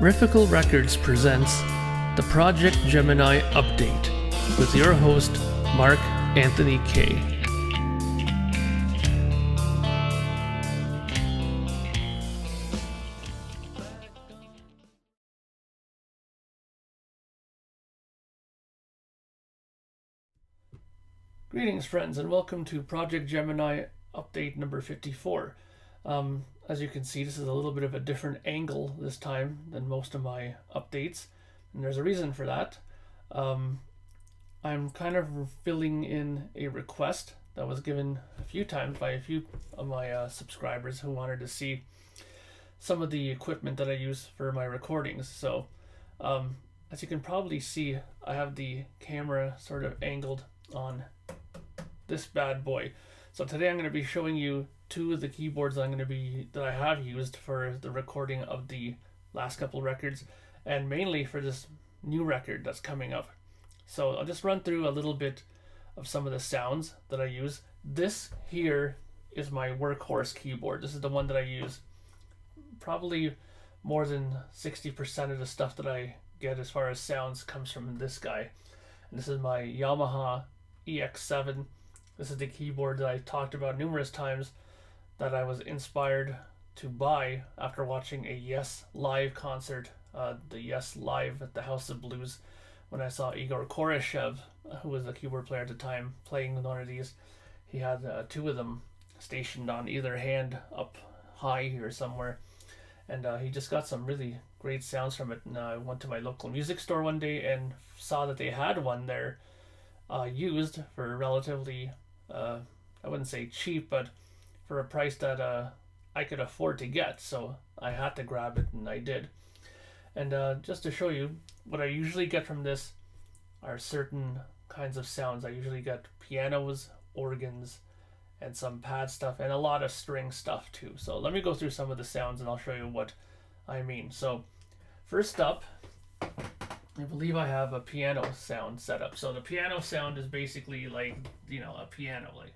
Riffical Records presents the Projekt Gemineye Update with your host, Mark Anthony K. Greetings, friends, and welcome to Projekt Gemineye Update number 54. As you can see, this is a little bit of a different angle this time than most of my updates, and there's a reason for that. I'm kind of filling in a request that was given a few times by a few of my subscribers who wanted to see some of the equipment that I use for my recordings. So, as you can probably see, I have the camera sort of angled on this bad boy. So today I'm going to be showing you two of the keyboards that I have used for the recording of the last couple records, and mainly for this new record that's coming up. So I'll just run through a little bit of some of the sounds that I use. This here is my workhorse keyboard. This is the one that I use probably more than 60% of the stuff that I get as far as sounds comes from this guy. And this is my Yamaha EX7. This is the keyboard that I talked about numerous times that I was inspired to buy after watching a Yes live concert, the Yes live at the House of Blues, when I saw Igor Koreshev, who was the keyboard player at the time, playing one of these. He had two of them stationed on either hand up high here somewhere, and he just got some really great sounds from it. And I went to my local music store one day and saw that they had one there used for relatively I wouldn't say cheap, but for a price that I could afford to get. So I had to grab it, and I did. And just to show you, what I usually get from this are certain kinds of sounds. I usually get pianos, organs, and some pad stuff, and a lot of string stuff too. So let me go through some of the sounds and I'll show you what I mean. So first up, I believe I have a piano sound set up. So the piano sound is basically like, a piano, like.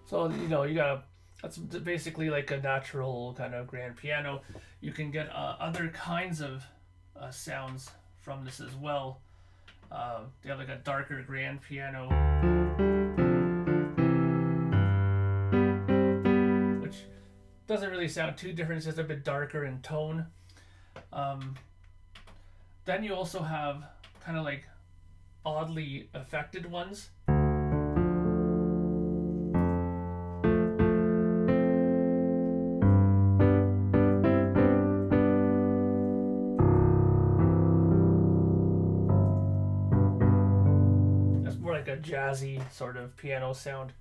So, that's basically like a natural kind of grand piano. You can get other kinds of sounds from this as well. They have like a darker grand piano, which doesn't really sound too different. It's just a bit darker in tone. Then you also have kind of like oddly affected ones. A jazzy sort of piano sound.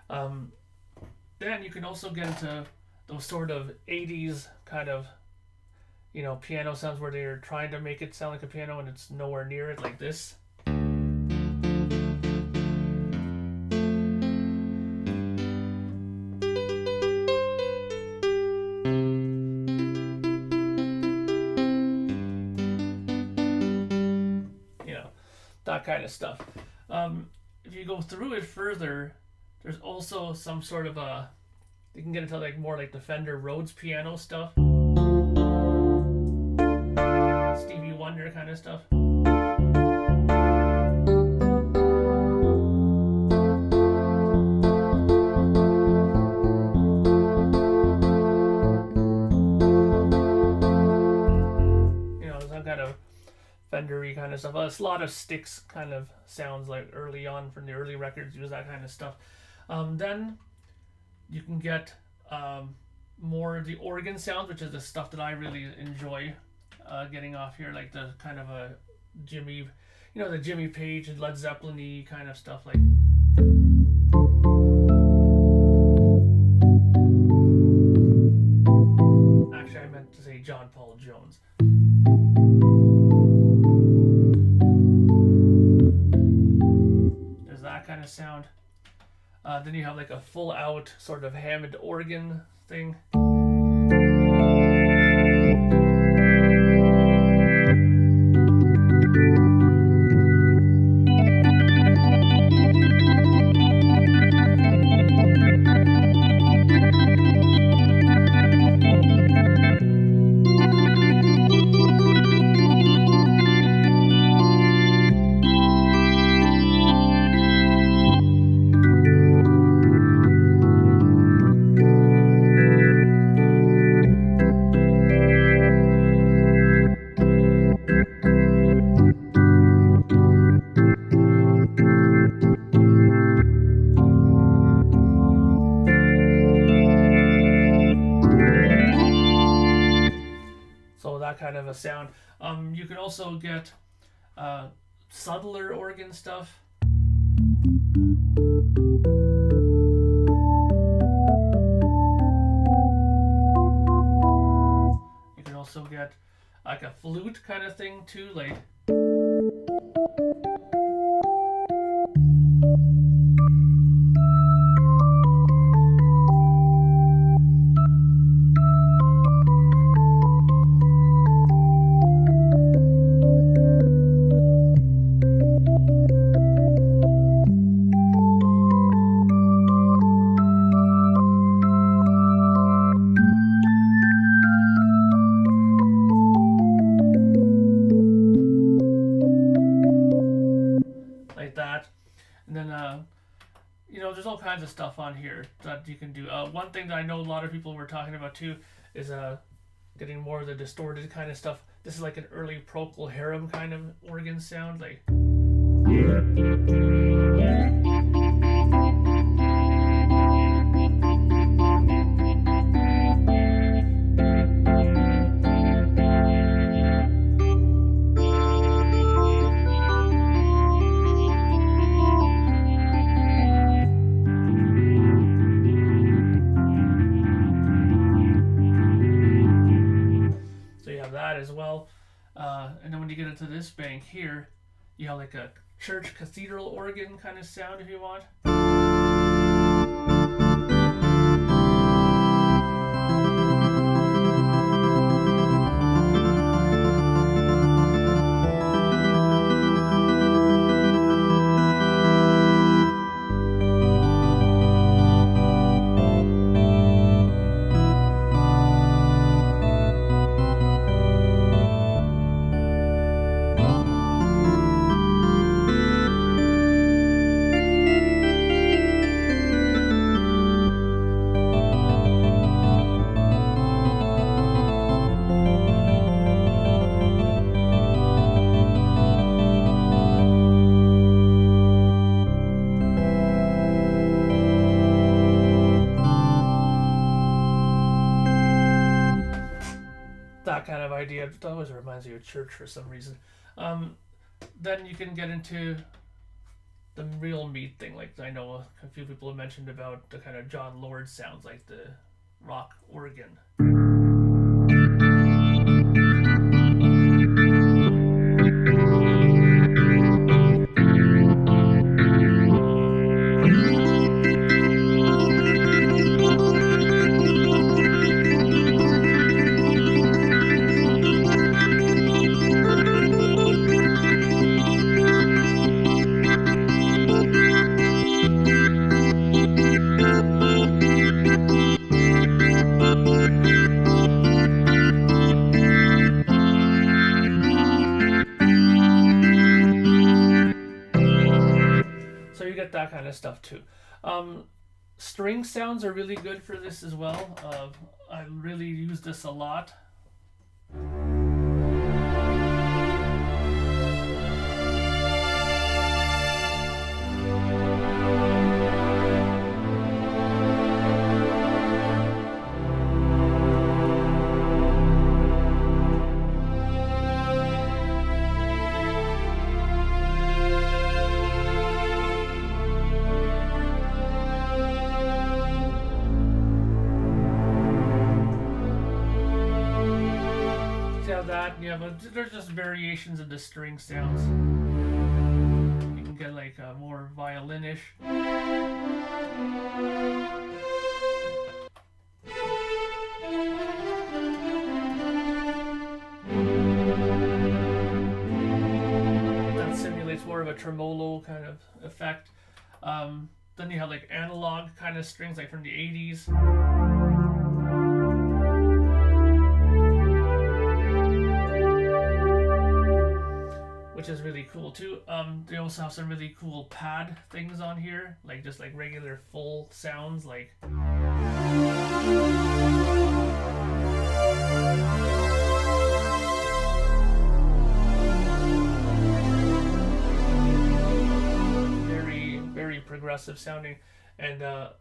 Then you can also get into those sort of 80s kind of piano sounds where they're trying to make it sound like a piano and it's nowhere near it, like this. That kind of stuff. If you go through it further, there's also some sort of you can get into like more like the Fender Rhodes piano stuff, Stevie Wonder kind of stuff. Some kind of Fender-y kind of stuff. A lot of sticks kind of sounds, like early on from the early records use that kind of stuff. Then you can get more of the organ sounds, which is the stuff that I really enjoy getting off here, like the kind of a Jimmy, the Jimmy Page and Led Zeppelin-y kind of stuff, like. Actually, I meant to say John Paul Jones. kind of sound. Then you have like a full out sort of Hammond organ thing. That kind of a sound. You can also get subtler organ stuff. You can also get like a flute kind of thing too, like. And then, there's all kinds of stuff on here that you can do. One thing that I know a lot of people were talking about too is getting more of the distorted kind of stuff. This is like an early Procol Harum kind of organ sound, like. As well, and then when you get into this bank here, you have like a church cathedral organ kind of sound if you want. That kind of idea. It always reminds you of church for some reason. Then you can get into the real meat thing. Like I know a few people have mentioned about the kind of John Lord sounds, like the rock organ. That kind of stuff too. String sounds are really good for this as well. I really use this a lot. That, yeah, but there's just variations of the string sounds. You can get like like more violinish. That simulates more of a tremolo kind of effect. Then you have like analog kind of strings like from the 80s. Which is really cool too. They also have some really cool pad things on here, like just like regular full sounds, like very progressive sounding, and a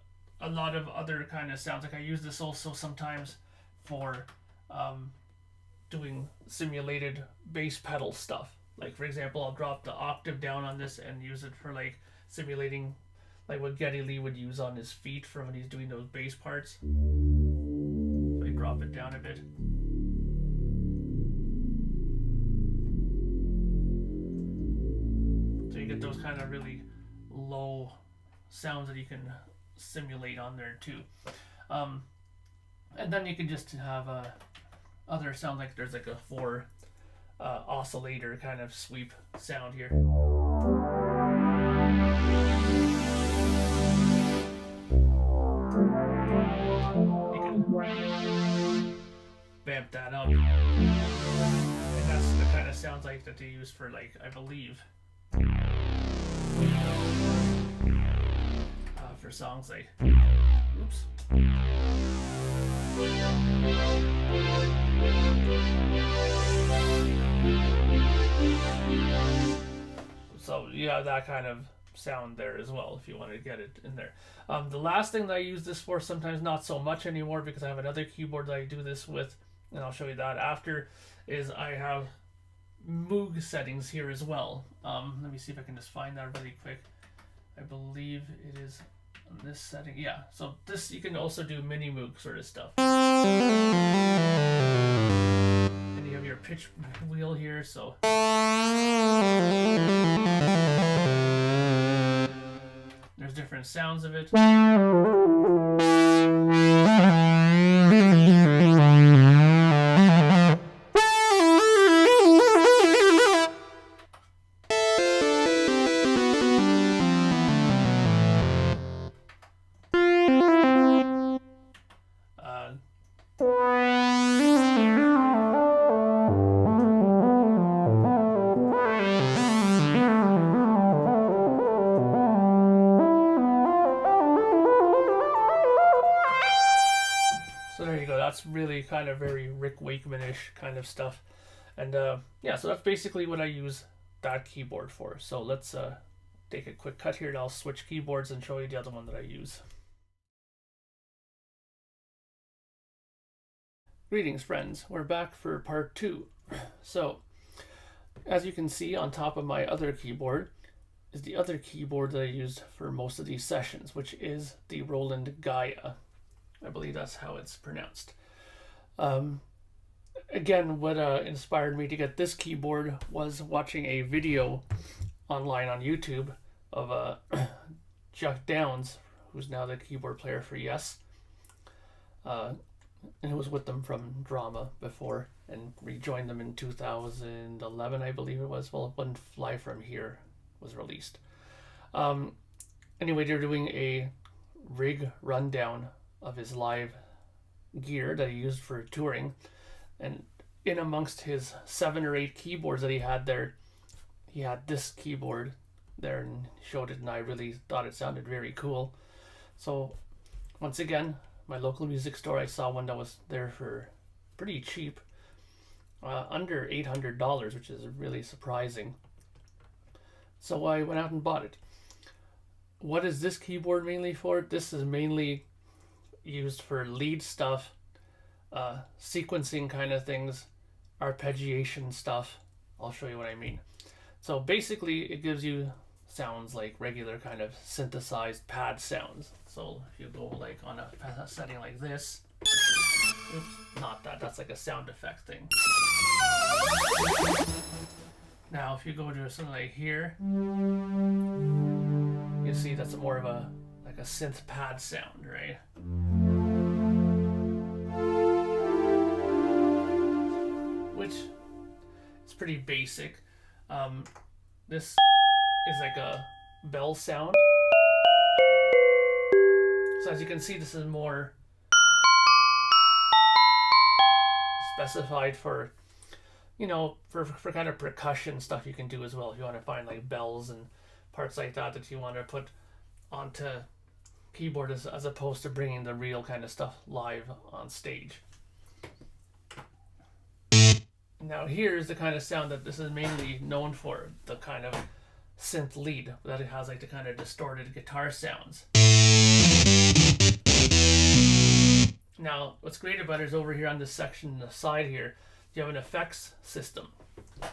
lot of other kind of sounds. Like I use this also sometimes for doing simulated bass pedal stuff. Like for example, I'll drop the octave down on this and use it for like simulating like what Geddy Lee would use on his feet for when he's doing those bass parts. So I drop it down a bit. So you get those kind of really low sounds that you can simulate on there too. And then you can just have other sounds, like there's like a 4 oscillator kind of sweep sound here. You can vamp that up, and that's the kind of sounds like that they use for, like, I believe for songs like, oops. So yeah, that kind of sound there as well, if you want to get it in there. The last thing that I use this for, sometimes not so much anymore because I have another keyboard that I do this with, and I'll show you that after, is I have Moog settings here as well. Let me see if I can just find that really quick. I believe it is on this setting. Yeah, so this, you can also do mini Moog sort of stuff. And you have your pitch wheel here, so there's different sounds of it. So there you go. That's really kind of very Rick Wakeman-ish kind of stuff. And yeah, so that's basically what I use that keyboard for. So let's take a quick cut here, and I'll switch keyboards and show you the other one that I use. Greetings, friends. We're back for part 2. So, as you can see, on top of my other keyboard is the other keyboard that I used for most of these sessions, which is the Roland GAIA. I believe that's how it's pronounced. Again, what inspired me to get this keyboard was watching a video online on YouTube of Chuck Downs, who's now the keyboard player for Yes. And it was with them from Drama before, and rejoined them in 2011, I believe it was, well, when Fly From Here was released. Anyway, they're doing a rig rundown of his live gear that he used for touring, and in amongst his 7 or 8 keyboards that he had there, he had this keyboard there and showed it, and I really thought it sounded very cool. So once again, my local music store, I saw one that was there for pretty cheap, under $800, which is really surprising. So I went out and bought it. What is this keyboard mainly for? This is mainly used for lead stuff, sequencing kind of things, arpeggiation stuff. I'll show you what I mean. So basically it gives you sounds like regular kind of synthesized pad sounds. So if you go like on a setting like this, oops, not that, that's like a sound effect thing. Now, if you go to something like here, you see that's more of a like a synth pad sound, right? Which is pretty basic. This is like a bell sound. So as you can see, this is more specified for, you know, for kind of percussion stuff you can do as well. If you want to find like bells and parts like that that you want to put onto keyboard as opposed to bringing the real kind of stuff live on stage. Now here's the kind of sound that this is mainly known for, the kind of synth lead that it has, like the kind of distorted guitar sounds. Now what's great about it is over here on this section on the side here, you have an effects system.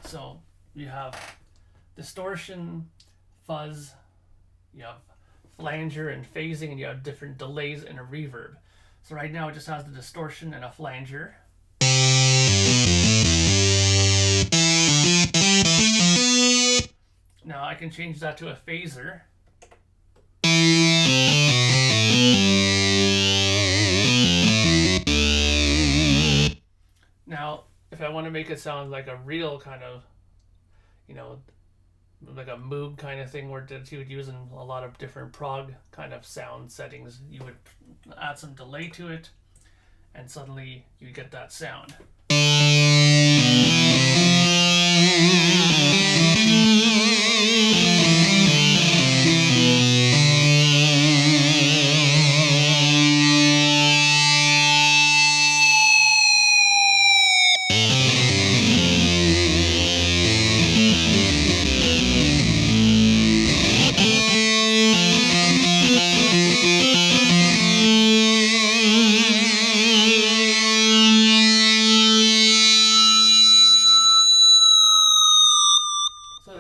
So you have distortion, fuzz, you have flanger and phasing, and you have different delays and a reverb. So right now it just has the distortion and a flanger. Now I can change that to a phaser. Now, if I want to make it sound like a real kind of, you know, like a Moog kind of thing where that you would use in a lot of different prog kind of sound settings, you would add some delay to it, and suddenly you get that sound.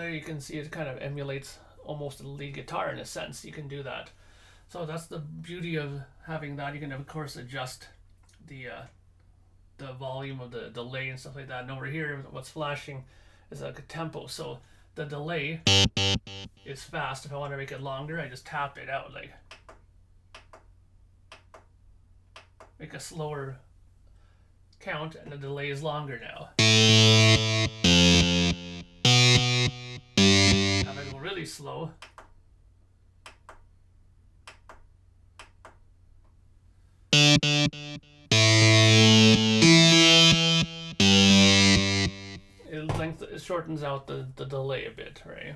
You can see it kind of emulates almost a lead guitar in a sense. You can do that. So that's the beauty of having that. You can of course adjust the volume of the delay and stuff like that. And over here, what's flashing is like a tempo. So the delay is fast. If I want to make it longer, I just tap it out, like make a slower count, and the delay is longer now. Really slow. It shortens out the delay a bit, right?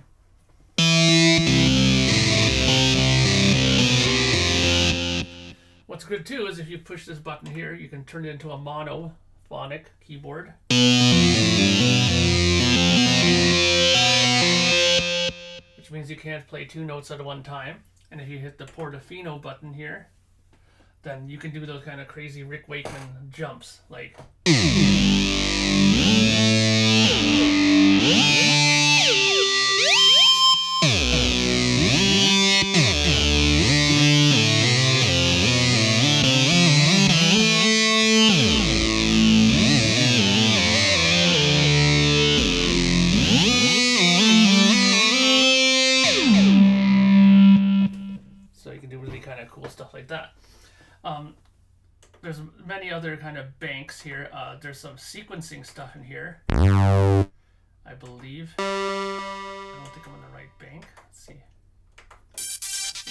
What's good too is if you push this button here, you can turn it into a monophonic keyboard. Which means you can't play two notes at one time. And if you hit the Portofino button here, then you can do those kind of crazy Rick Wakeman jumps, like. Cool stuff like that. There's many other kind of banks here. There's some sequencing stuff in here, I believe. I don't think I'm on the right bank. Let's see.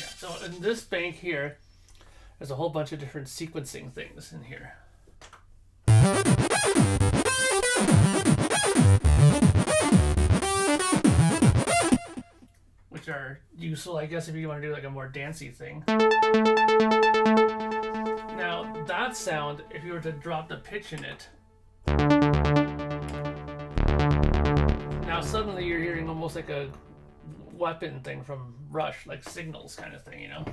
Yeah, so in this bank here, there's a whole bunch of different sequencing things in here. Which are useful, I guess, if you want to do like a more dancey thing. Now, that sound, if you were to drop the pitch in it, now suddenly you're hearing almost like a weapon thing from Rush, like Signals kind of thing, you know?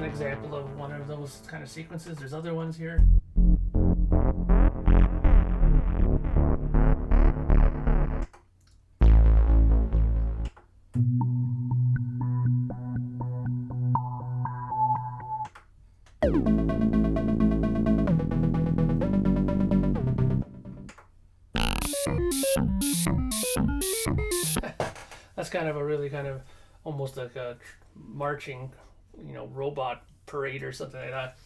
Example of one of those kind of sequences. There's other ones here. That's kind of a really kind of almost like a marching, robot parade or something like that.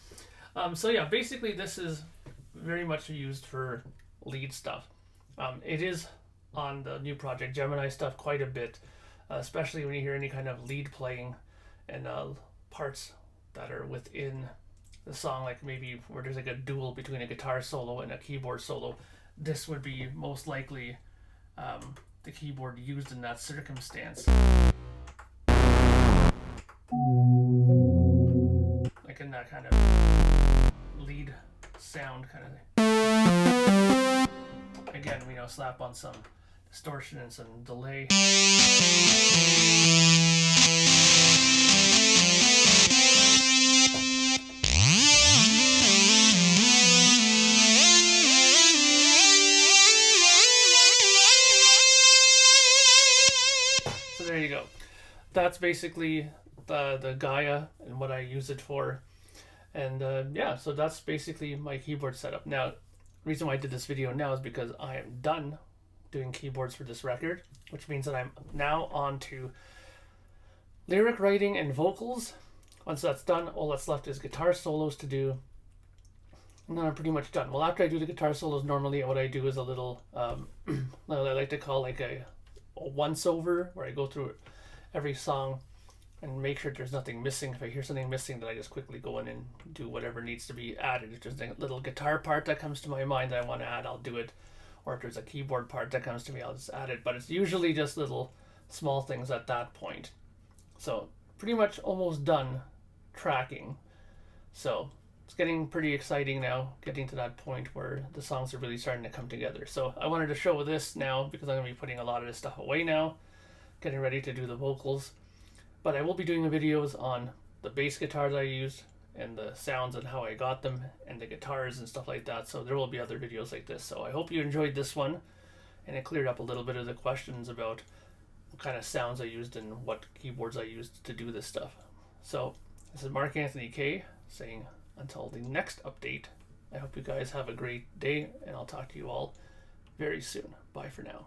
So yeah, basically this is very much used for lead stuff. It is on the new Projekt Gemini stuff quite a bit, especially when you hear any kind of lead playing and parts that are within the song, like maybe where there's like a duel between a guitar solo and a keyboard solo. This would be most likely the keyboard used in that circumstance. Like in that kind of lead sound kind of thing. Again, slap on some distortion and some delay. So there you go. That's basically the GAIA and what I use it for. And yeah, so that's basically my keyboard setup. Now, the reason why I did this video now is because I am done doing keyboards for this record, which means that I'm now on to lyric writing and vocals. Once that's done, all that's left is guitar solos to do, and then I'm pretty much done. Well, after I do the guitar solos, normally what I do is a little, what I like to call like a once-over, where I go through every song and make sure there's nothing missing. If I hear something missing, then I just quickly go in and do whatever needs to be added. If there's a little guitar part that comes to my mind that I want to add, I'll do it. Or if there's a keyboard part that comes to me, I'll just add it. But it's usually just little small things at that point. So pretty much almost done tracking. So it's getting pretty exciting now, getting to that point where the songs are really starting to come together. So I wanted to show this now because I'm going to be putting a lot of this stuff away now, getting ready to do the vocals. But I will be doing videos on the bass guitars I used and the sounds and how I got them and the guitars and stuff like that. So there will be other videos like this. So I hope you enjoyed this one, and it cleared up a little bit of the questions about what kind of sounds I used and what keyboards I used to do this stuff. So this is Mark Anthony K saying until the next update, I hope you guys have a great day, and I'll talk to you all very soon. Bye for now.